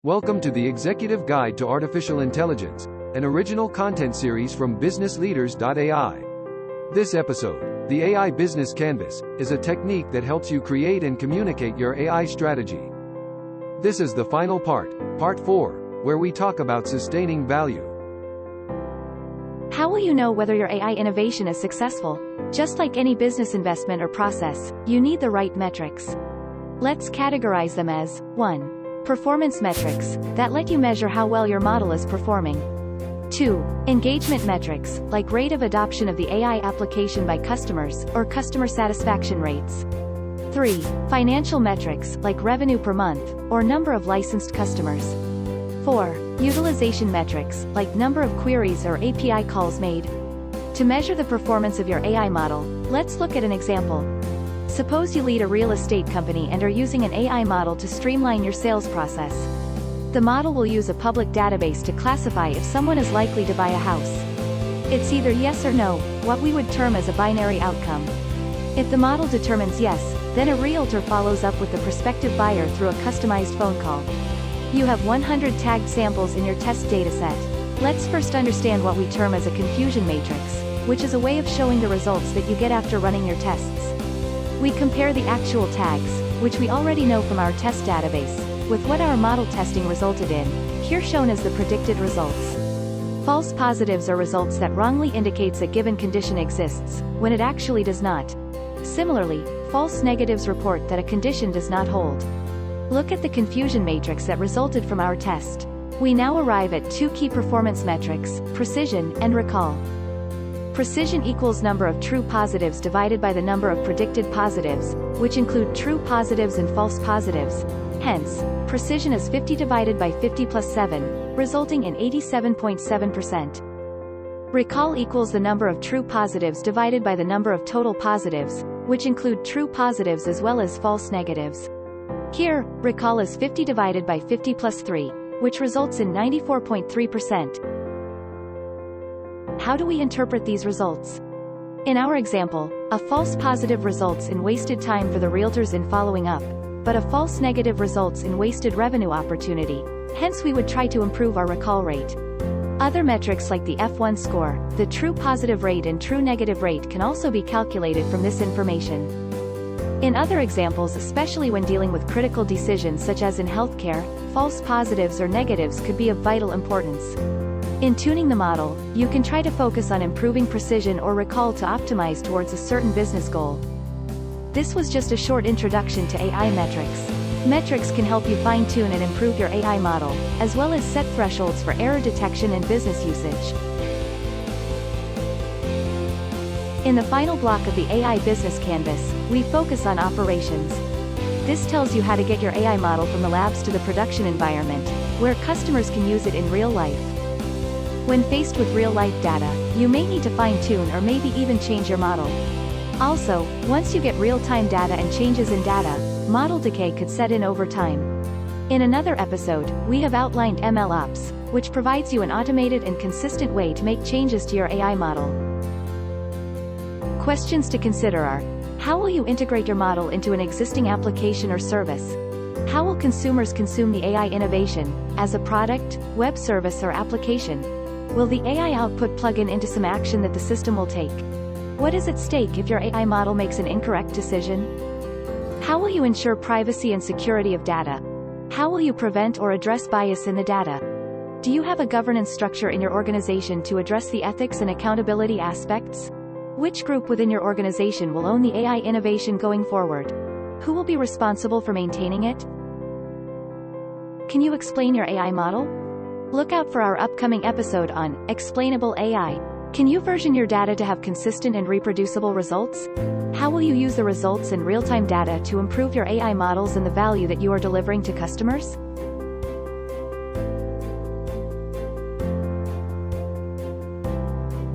Welcome to the Executive Guide to Artificial Intelligence, an original content series from businessleaders.ai. This episode, the AI Business Canvas, is a technique that helps you create and communicate your AI strategy. This is the final part, Part 4, where we talk about sustaining value. How will you know whether your AI innovation is successful? Just like any business investment or process, you need the right metrics. Let's categorize them as 1. Performance metrics, that let you measure how well your model is performing. 2. Engagement metrics, like rate of adoption of the AI application by customers, or customer satisfaction rates. 3. Financial metrics, like revenue per month, or number of licensed customers. 4. Utilization metrics, like number of queries or API calls made. To measure the performance of your AI model, let's look at an example. Suppose you lead a real estate company and are using an AI model to streamline your sales process. The model will use a public database to classify if someone is likely to buy a house. It's either yes or no, what we would term as a binary outcome. If the model determines yes, then a realtor follows up with the prospective buyer through a customized phone call. You have 100 tagged samples in your test dataset. Let's first understand what we term as a confusion matrix, which is a way of showing the results that you get after running your tests. We compare the actual tags, which we already know from our test database, with what our model testing resulted in, here shown as the predicted results. False positives are results that wrongly indicates a given condition exists, when it actually does not. Similarly, false negatives report that a condition does not hold. Look at the confusion matrix that resulted from our test. We now arrive at two key performance metrics, precision and recall. Precision equals number of true positives divided by the number of predicted positives, which include true positives and false positives. Hence, precision is 50 divided by 50 plus 7, resulting in 87.7%. Recall equals the number of true positives divided by the number of total positives, which include true positives as well as false negatives. Here, recall is 50 divided by 50 plus 3, which results in 94.3%. How do we interpret these results? In our example, a false positive results in wasted time for the realtors in following up, but a false negative results in wasted revenue opportunity, hence we would try to improve our recall rate. Other metrics like the F1 score, the true positive rate and true negative rate can also be calculated from this information. In other examples, especially when dealing with critical decisions such as in healthcare, false positives or negatives could be of vital importance. In tuning the model, you can try to focus on improving precision or recall to optimize towards a certain business goal. This was just a short introduction to AI metrics. Metrics can help you fine-tune and improve your AI model, as well as set thresholds for error detection and business usage. In the final block of the AI Business Canvas, we focus on operations. This tells you how to get your AI model from the labs to the production environment, where customers can use it in real life. When faced with real-life data, you may need to fine-tune or maybe even change your model. Also, once you get real-time data and changes in data, model decay could set in over time. In another episode, we have outlined MLOps, which provides you an automated and consistent way to make changes to your AI model. Questions to consider are: how will you integrate your model into an existing application or service? How will consumers consume the AI innovation, as a product, web service or application? Will the AI output plug into some action that the system will take? What is at stake if your AI model makes an incorrect decision? How will you ensure privacy and security of data? How will you prevent or address bias in the data? Do you have a governance structure in your organization to address the ethics and accountability aspects? Which group within your organization will own the AI innovation going forward? Who will be responsible for maintaining it? Can you explain your AI model? Look out for our upcoming episode on Explainable AI. Can you version your data to have consistent and reproducible results? How will you use the results and real-time data to improve your AI models and the value that you are delivering to customers?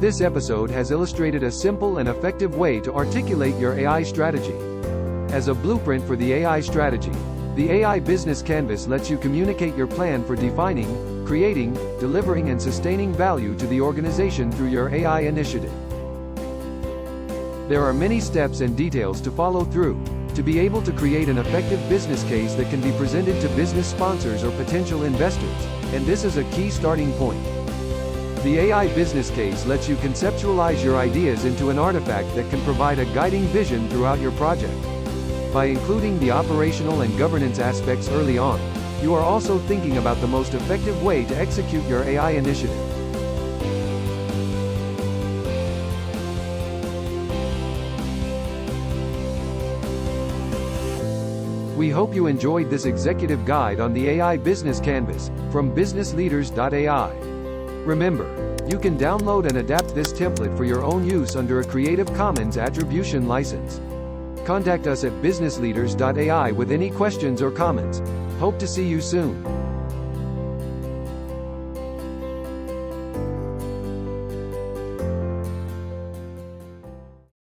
This episode has illustrated a simple and effective way to articulate your AI strategy. As a blueprint for the AI strategy, the AI Business Canvas lets you communicate your plan for defining, creating, delivering and sustaining value to the organization through your AI initiative. There are many steps and details to follow through, to be able to create an effective business case that can be presented to business sponsors or potential investors, and this is a key starting point. The AI business case lets you conceptualize your ideas into an artifact that can provide a guiding vision throughout your project. By including the operational and governance aspects early on, you are also thinking about the most effective way to execute your AI initiative. We hope you enjoyed this executive guide on the AI Business Canvas from businessleaders.ai. Remember, you can download and adapt this template for your own use under a Creative Commons Attribution license. Contact us at businessleaders.ai with any questions or comments. Hope to see you soon.